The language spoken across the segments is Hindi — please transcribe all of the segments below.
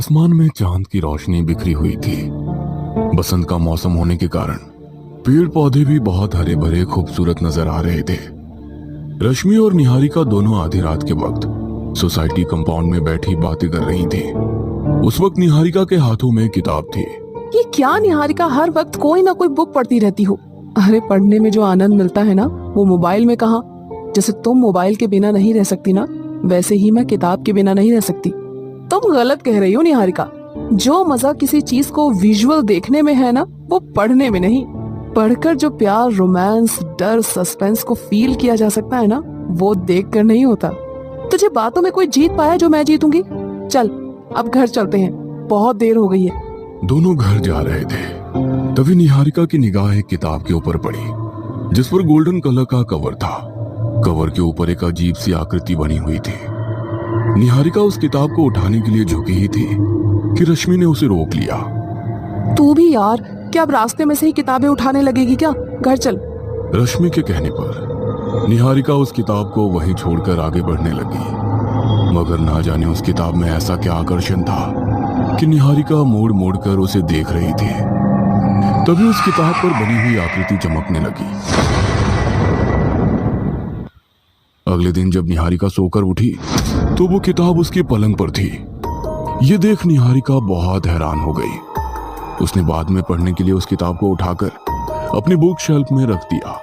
आसमान में चांद की रोशनी बिखरी हुई थी। बसंत का मौसम होने के कारण पेड़ पौधे भी बहुत हरे भरे खूबसूरत नजर आ रहे थे। रश्मि और निहारिका दोनों आधी रात के वक्त सोसाइटी कंपाउंड में बैठी बातें कर रही थी। उस वक्त निहारिका के हाथों में किताब थी। ये क्या निहारिका, हर वक्त कोई ना कोई बुक पढ़ती रहती हो। अरे पढ़ने में जो आनंद मिलता है ना, वो मोबाइल में कहाँ। जैसे तुम मोबाइल के बिना नहीं रह सकती ना, वैसे ही मैं किताब के बिना नहीं रह सकती। तुम गलत कह रही हो निहारिका। जो मजा किसी चीज को विजुअल देखने में है ना, वो पढ़ने में नहीं। पढ़कर जो प्यार, रोमांस, डर, सस्पेंस को फील किया जा सकता है ना, वो देखकर नहीं होता। तुझे बातों में कोई जीत पाया जो मैं जीतूंगी? चल अब घर चलते हैं, बहुत देर हो गई है। दोनों घर जा रहे थे, तभी निहारिका की निगाह एक किताब के ऊपर पड़ी, जिस पर गोल्डन कलर का कवर था। कवर के ऊपर एक अजीब सी आकृति बनी हुई थी। निहारिका उस किताब को उठाने के लिए झुकी ही थी कि रश्मि ने उसे रोक लिया। तू भी यार, क्या अब रास्ते में से ही किताबें उठाने लगेगी क्या? घर चल। रश्मि के कहने पर निहारिका उस किताब को वहीं छोड़कर आगे बढ़ने लगी, मगर ना जाने उस किताब में ऐसा क्या आकर्षण था कि निहारिका मोड़ मोड़ कर उसे देख रही थी। तभी उस किताब पर बनी हुई आकृति चमकने लगी। अगले दिन जब निहारिका सोकर उठी तो वो किताब उसकी पलंग पर थी। ये देख निहारिका बहुत हैरान हो गई। उसने बाद में पढ़ने के लिए उस किताब को उठाकर अपनी बुक शेल्फ में रख दिया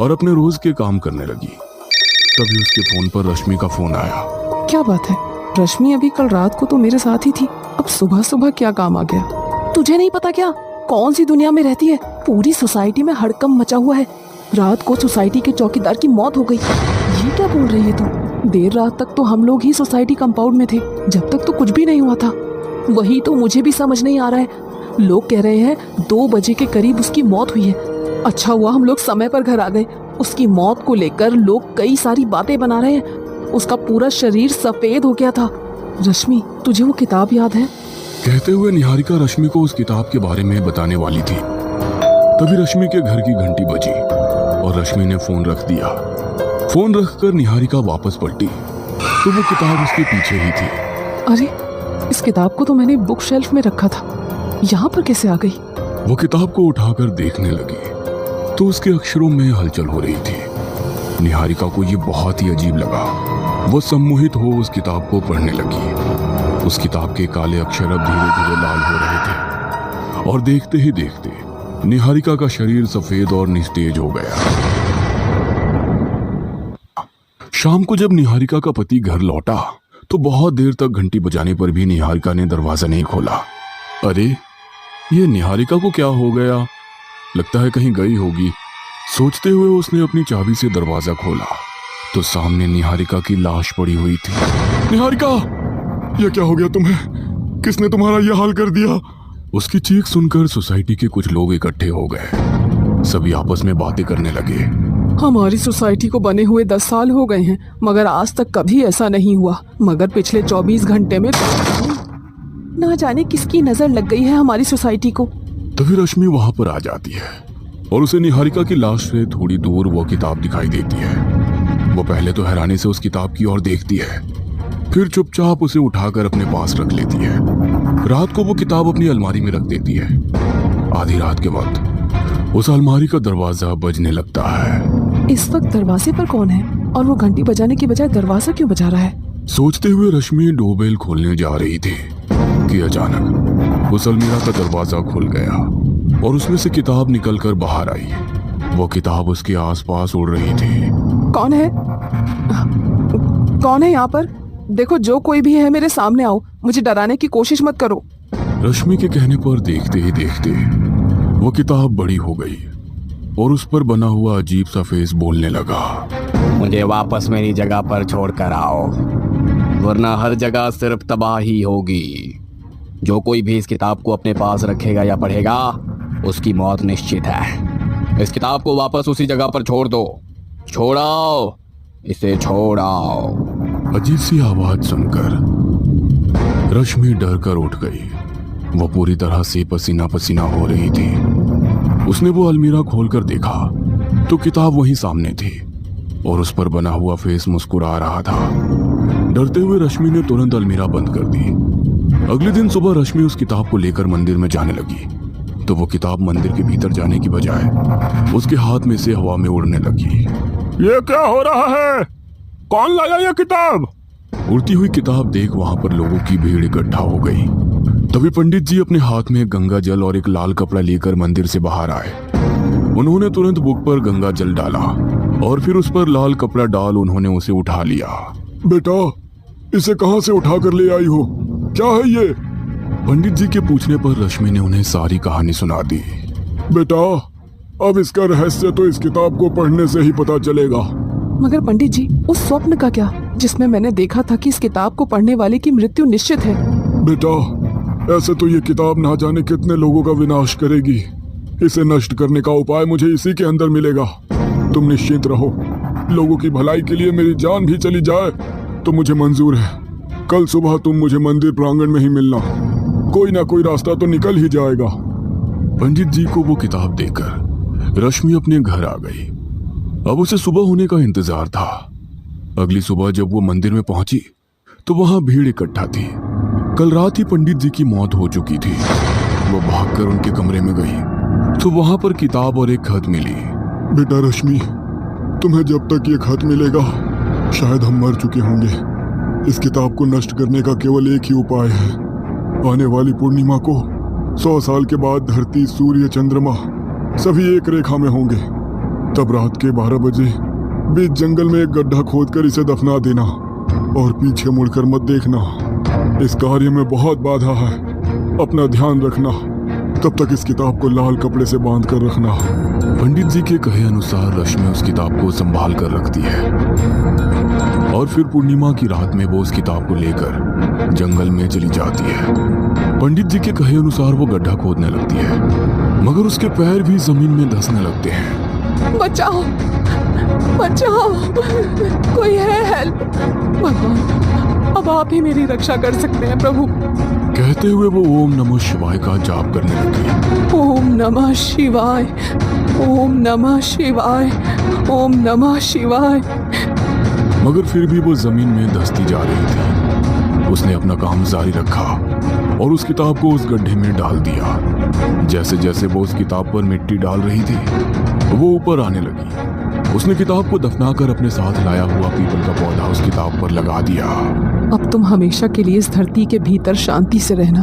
और अपने रोज के काम करने लगी। तभी उसके फोन पर रश्मि का फोन आया। क्या बात है? रश्मि अभी कल रात को तो मेरे साथ ही थी, अब सुबह सुबह क्या काम आ गया? तुझे नहीं पता क्या? कौन सी दुनिया में रहती है? पूरी सोसाइटी में हड़कंप मचा हुआ है। रात को सोसाइटी के चौकीदार की मौत हो गई। ये क्या बोल रही है तू? देर रात तक तो हम लोग ही सोसाइटी कंपाउंड में थे, जब तक तो कुछ भी नहीं हुआ था। वही तो मुझे भी समझ नहीं आ रहा है। लोग कह रहे हैं 2 बजे के करीब उसकी मौत हुई है। अच्छा हुआ हम लोग समय पर घर आ गए। उसकी मौत को लेकर लोग कई सारी बातें बना रहे हैं। उसका पूरा शरीर सफेद हो गया था। रश्मि, तुझे वो किताब याद है? कहते हुए निहारिका रश्मि को उस किताब के बारे में बताने वाली थी। तभी रश्मि के घर की घंटी बजी और रश्मि ने फोन रख दिया। फोन रखकर निहारिका वापस पलटी तो वो किताब उसके पीछे ही थी। अरे, इस किताब को तो मैंने बुक शेल्फ में रखा था, यहाँ पर कैसे आ गई? वो किताब को उठाकर देखने लगी तो उसके अक्षरों में हलचल हो रही थी। निहारिका को ये बहुत ही अजीब लगा। वो सम्मोहित हो उस किताब को पढ़ने लगी। उस किताब के काले अक्षर अब धीरे धीरे लाल हो रहे थे और देखते ही देखते निहारिका का शरीर सफेद और निस्तेज हो गया। शाम को जब निहारिका का पति घर लौटा तो बहुत देर तक घंटी बजाने पर भी निहारिका ने दरवाजा नहीं खोला। अरे, ये निहारिका को क्या हो गया? लगता है कहीं गई होगी। सोचते हुए उसने अपनी चाबी से दरवाजा खोला तो सामने निहारिका की लाश पड़ी हुई थी। निहारिका, ये क्या हो गया तुम्हें? किसने तुम्हारा यह हाल कर दिया? उसकी चीख सुनकर सोसाइटी के कुछ लोग इकट्ठे हो गए। सभी आपस में बातें करने लगे। हमारी सोसाइटी को बने हुए 10 साल हो गए हैं, मगर आज तक कभी ऐसा नहीं हुआ। मगर पिछले 24 घंटे में ना जाने किसकी नजर लग गई है हमारी सोसाइटी को। तभी रश्मि वहां पर आ जाती है और उसे निहारिका की लाश से थोड़ी दूर वो किताब दिखाई देती है। वो पहले तो हैरानी से उस किताब की ओर देखती है, फिर चुपचाप उसे उठाकर अपने पास रख लेती है। रात को वो किताब अपनी अलमारी में रख देती है। आधी रात के वक्त उस अलमारी का दरवाजा बजने लगता है। इस वक्त दरवाजे पर कौन है और वो घंटी बजाने की बजाय दरवाजा क्यों बजा रहा है? सोचते हुए रश्मि डोरबेल खोलने जा रही थी कि अचानक उस अलमीरा का दरवाजा खुल गया और उसमें से किताब निकलकर बाहर आई। वो किताब उसके आसपास उड़ रही थी। कौन है? कौन है यहाँ पर? देखो, जो कोई भी है मेरे सामने आओ। मुझे डराने की कोशिश मत करो। रश्मि के कहने पर देखते ही देखते वो किताब बड़ी हो गई और उस पर बना हुआ अजीब सा फेस बोलने लगा। मुझे वापस मेरी जगह पर छोड़कर आओ, वरना हर जगह सिर्फ तबाही होगी। जो कोई भी इस किताब को अपने पास रखेगा या पढ़ेगा, उसकी मौत निश्चित है। इस किताब को वापस उसी जगह पर छोड़ दो। छोड़ाओ, इसे छोड़ाओ। अजीब सी आवाज सुनकर रश्मि डर कर उठ गई। वो पूरी तरह से पसीना पसीना हो रही थी। उसने वो अलमीरा खोलकर देखा तो किताब वहीं सामने थी और उस पर बना हुआ फेस मुस्कुरा रहा था। डरते हुए रश्मि ने तुरंत अलमीरा बंद कर दी अगले दिन सुबह रश्मि उस किताब को लेकर मंदिर में जाने लगी तो वो किताब मंदिर के भीतर जाने की बजाय उसके हाथ में से हवा में उड़ने लगी। ये क्या हो रहा है? कौन लाया ये किताब? उड़ती हुई किताब देख वहां पर लोगों की भीड़ इकट्ठा हो गई। तभी पंडित जी अपने हाथ में गंगा जल और एक लाल कपड़ा लेकर मंदिर से बाहर आए। उन्होंने तुरंत बुक पर गंगा जल डाला और फिर उस पर लाल कपड़ा डाल उन्होंने उसे उठा लिया। बेटा, इसे कहां से उठा कर ले आई हो? क्या है ये? पंडित जी के पूछने पर रश्मि ने उन्हें सारी कहानी सुना दी। बेटा, अब इसका रहस्य तो इस किताब को पढ़ने से ही पता चलेगा। मगर पंडित जी, उस स्वप्न का क्या जिसमें मैंने देखा था कि इस किताब को पढ़ने वाले की मृत्यु निश्चित है? बेटा, ऐसे तो ये किताब ना जाने कितने लोगों का विनाश करेगी। इसे नष्ट करने का उपाय मुझे इसी के अंदर मिलेगा। तुम निश्चिंत रहो, लोगों की भलाई के लिए मेरी जान भी चली जाए तो मुझे मंजूर है। कल सुबह तुम मुझे मंदिर प्रांगण में ही मिलना, कोई ना कोई रास्ता तो निकल ही जाएगा। पंडित जी को वो किताब देकर रश्मि अपने घर आ गई। अब उसे सुबह होने का इंतजार था। अगली सुबह जब वो मंदिर में पहुंची तो वहां भीड़ इकट्ठा थी। कल रात ही पंडित जी की मौत हो चुकी थी। वो भागकर उनके कमरे में गई तो वहां पर किताब और एक खत मिली। बेटा रश्मि, तुम्हें जब तक ये खत मिलेगा शायद हम मर चुके होंगे। इस किताब को नष्ट करने का केवल एक ही उपाय है। आने वाली पूर्णिमा को 100 साल के बाद धरती, सूर्य, चंद्रमा सभी एक रेखा में होंगे। तब रात के 12 बजे बीच जंगल में एक गड्ढा खोदकर इसे दफना देना और पीछे मुड़कर मत देखना। इस कार्य में बहुत बाधा है, अपना ध्यान रखना। तब तक इस किताब को लाल कपड़े से बांध कर रखना। पंडित जी के कहे अनुसार रश्मि उस किताब को संभाल कर रखती है और फिर पूर्णिमा की रात में वो उस किताब को लेकर जंगल में चली जाती है। पंडित जी के कहे अनुसार वो गड्ढा खोदने लगती है, मगर उसके पैर भी जमीन में धंसने लगते हैं। बचाओ, बचाओ, कोई है? हेल्प! भगवान, अब आप ही मेरी रक्षा कर सकते हैं प्रभु। कहते हुए वो ओम नमः शिवाय का जाप करने लगी। ओम नमः शिवाय, ओम नमः शिवाय, ओम नमः शिवाय। मगर फिर भी वो जमीन में धंसती जा रही थी। उसने अपना काम जारी रखा और उस किताब को उस गड्ढे में डाल दिया। जैसे जैसे वो उस किताब पर मिट्टी डाल रही थी वो ऊपर आने लगी। उसने किताब को दफनाकर अपने साथ लाया हुआ पीपल का पौधा उस किताब पर लगा दिया। अब तुम हमेशा के लिए इस धरती के भीतर शांति से रहना।